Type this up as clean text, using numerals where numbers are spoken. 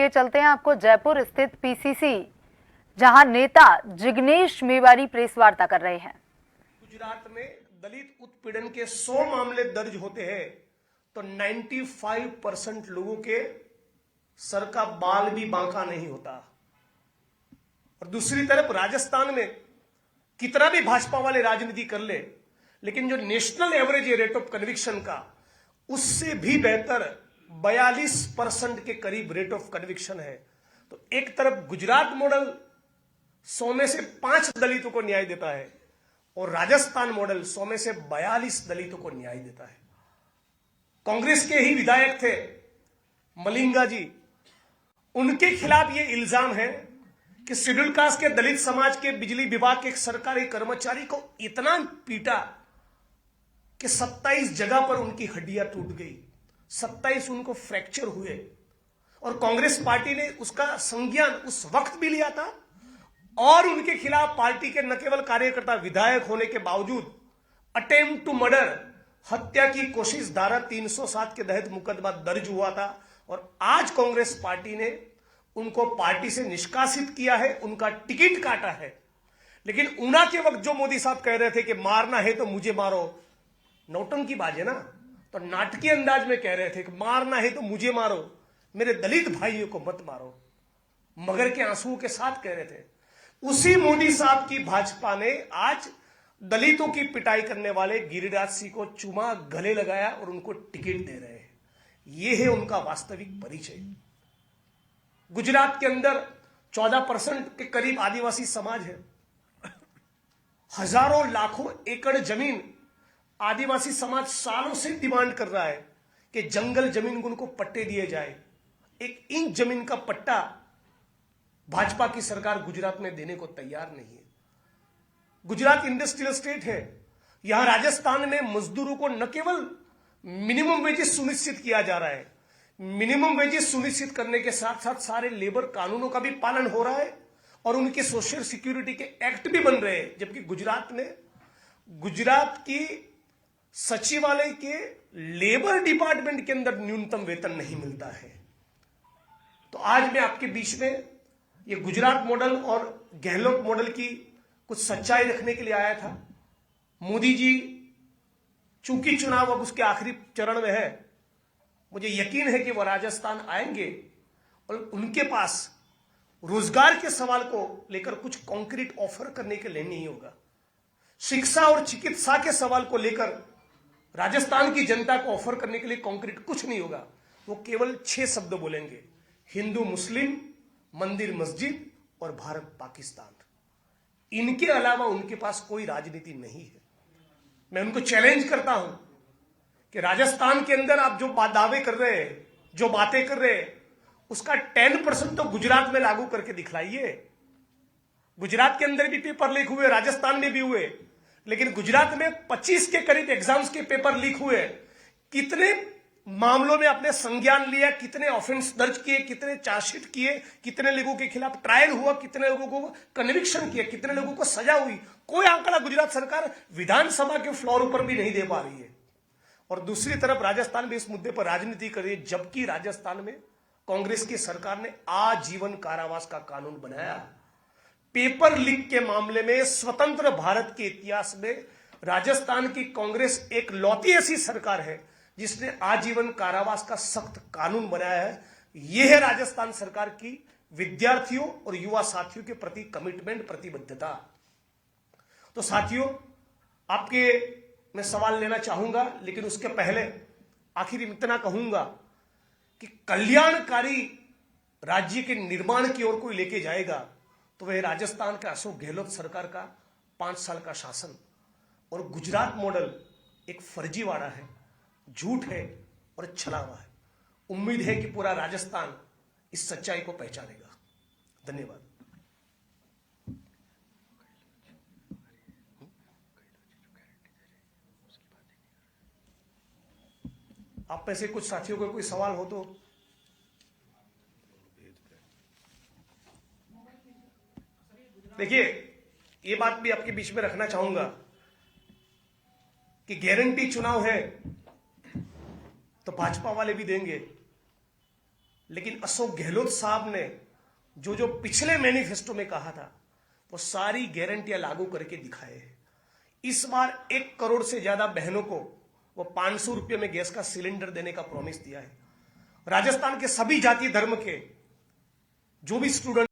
ये चलते हैं आपको जयपुर स्थित पीसीसी, जहां नेता जिग्नेश मेवारी प्रेस वार्ता कर रहे हैं। गुजरात में दलित उत्पीड़न के 100 मामले दर्ज होते हैं तो 95% लोगों के सर का बाल भी बांका नहीं होता। और दूसरी तरफ राजस्थान में कितना भी भाजपा वाले राजनीति कर ले, लेकिन जो नेशनल एवरेज है रेट ऑफ कन्विक्शन का, उससे भी बेहतर 42% के करीब रेट ऑफ कन्विक्शन है। तो एक तरफ गुजरात मॉडल 100 में से 5 दलितों को न्याय देता है और राजस्थान मॉडल 100 में से 42 दलितों को न्याय देता है। कांग्रेस के ही विधायक थे मलिंगा जी, उनके खिलाफ यह इल्जाम है कि शेड्यूल कास्ट के दलित समाज के बिजली विभाग के एक सरकारी कर्मचारी को इतना पीटा कि 27 जगह पर उनकी हड्डियां टूट गई, 27 उनको फ्रैक्चर हुए। और कांग्रेस पार्टी ने उसका संज्ञान उस वक्त भी लिया था और उनके खिलाफ पार्टी के न केवल कार्यकर्ता, विधायक होने के बावजूद अटेम्प्ट टू मर्डर, हत्या की कोशिश धारा 307 के तहत मुकदमा दर्ज हुआ था। और आज कांग्रेस पार्टी ने उनको पार्टी से निष्कासित किया है, उनका टिकट काटा है। लेकिन ऊना के वक्त जो मोदी साहब कह रहे थे कि मारना है तो मुझे मारो, नौटंकी बाज है ना, तो नाटकीय अंदाज में कह रहे थे कि मारना है तो मुझे मारो, मेरे दलित भाइयों को मत मारो, मगर के आंसुओं के साथ कह रहे थे। उसी मोदी साहब की भाजपा ने आज दलितों की पिटाई करने वाले गिरिराज सिंह को चूमा गले लगाया और उनको टिकट दे रहे हैं। यह है उनका वास्तविक परिचय। गुजरात के अंदर 14% के करीब आदिवासी समाज है। हजारों लाखों एकड़ जमीन आदिवासी समाज सालों से डिमांड कर रहा है कि जंगल जमीन उनको पट्टे दिए जाए। 1 इंच जमीन का पट्टा भाजपा की सरकार गुजरात में देने को तैयार नहीं है। गुजरात इंडस्ट्रियल स्टेट है। यहां राजस्थान में मजदूरों को न केवल मिनिमम वेजेस सुनिश्चित किया जा रहा है, मिनिमम वेजेस सुनिश्चित करने के साथ साथ सारे लेबर कानूनों का भी पालन हो रहा है और उनके सोशल सिक्योरिटी के एक्ट भी बन रहे हैं। जबकि गुजरात की सचिवालय के लेबर डिपार्टमेंट के अंदर न्यूनतम वेतन नहीं मिलता है। तो आज मैं आपके बीच में ये गुजरात मॉडल और गहलोत मॉडल की कुछ सच्चाई रखने के लिए आया था। मोदी जी, चूंकि चुनाव अब उसके आखिरी चरण में है, मुझे यकीन है कि वह राजस्थान आएंगे और उनके पास रोजगार के सवाल को लेकर कुछ कॉन्क्रीट ऑफर करने के लिए नहीं होगा। शिक्षा और चिकित्सा के सवाल को लेकर राजस्थान की जनता को ऑफर करने के लिए कॉन्क्रीट कुछ नहीं होगा। वो केवल 6 शब्द बोलेंगे: हिंदू मुस्लिम, मंदिर मस्जिद और भारत पाकिस्तान। इनके अलावा उनके पास कोई राजनीति नहीं है। मैं उनको चैलेंज करता हूं कि राजस्थान के अंदर आप जो दावे कर रहे हैं, जो बातें कर रहे हैं, उसका 10% तो गुजरात में लागू करके दिखलाइए। गुजरात के अंदर भी पेपर लीक हुए, राजस्थान में भी हुए, लेकिन गुजरात में 25 के करीब एग्जाम्स के पेपर लीक हुए। कितने मामलों में आपने संज्ञान लिया, कितने ऑफेंस दर्ज किए, कितने चार्जशीट किए, कितने लोगों के खिलाफ ट्रायल हुआ, कितने लोगों को कन्विक्शन किया, कितने लोगों को सजा हुई, कोई आंकड़ा गुजरात सरकार विधानसभा के फ्लोर पर भी नहीं दे पा रही है। और दूसरी तरफ राजस्थान में इस मुद्दे पर राजनीति कर रही है, जबकि राजस्थान में कांग्रेस की सरकार ने आजीवन कारावास का कानून बनाया। पेपर लीक के मामले में स्वतंत्र भारत के इतिहास में राजस्थान की कांग्रेस एक लौती ऐसी सरकार है जिसने आजीवन कारावास का सख्त कानून बनाया है। यह है राजस्थान सरकार की विद्यार्थियों और युवा साथियों के प्रति कमिटमेंट, प्रतिबद्धता। तो साथियों, आपके मैं सवाल लेना चाहूंगा, लेकिन उसके पहले आखिर इतना कहूंगा कि कल्याणकारी राज्य के निर्माण की ओर कोई लेके जाएगा तो वह राजस्थान का अशोक गहलोत सरकार का 5 साल का शासन। और गुजरात मॉडल एक फर्जीवाड़ा है, झूठ है और छलावा है। उम्मीद है कि पूरा राजस्थान इस सच्चाई को पहचानेगा। धन्यवाद। आप में से कुछ साथियों को कोई सवाल हो तो देखिए, ये बात भी आपके बीच में रखना चाहूंगा कि गारंटी चुनाव है तो भाजपा वाले भी देंगे, लेकिन अशोक गहलोत साहब ने जो पिछले मैनिफेस्टो में कहा था वो सारी गारंटियां लागू करके दिखाए हैं। इस बार 1 करोड़ से ज्यादा बहनों को वो 500 रुपये में गैस का सिलेंडर देने का प्रॉमिस दिया है। राजस्थान के सभी जाति धर्म के जो भी स्टूडेंट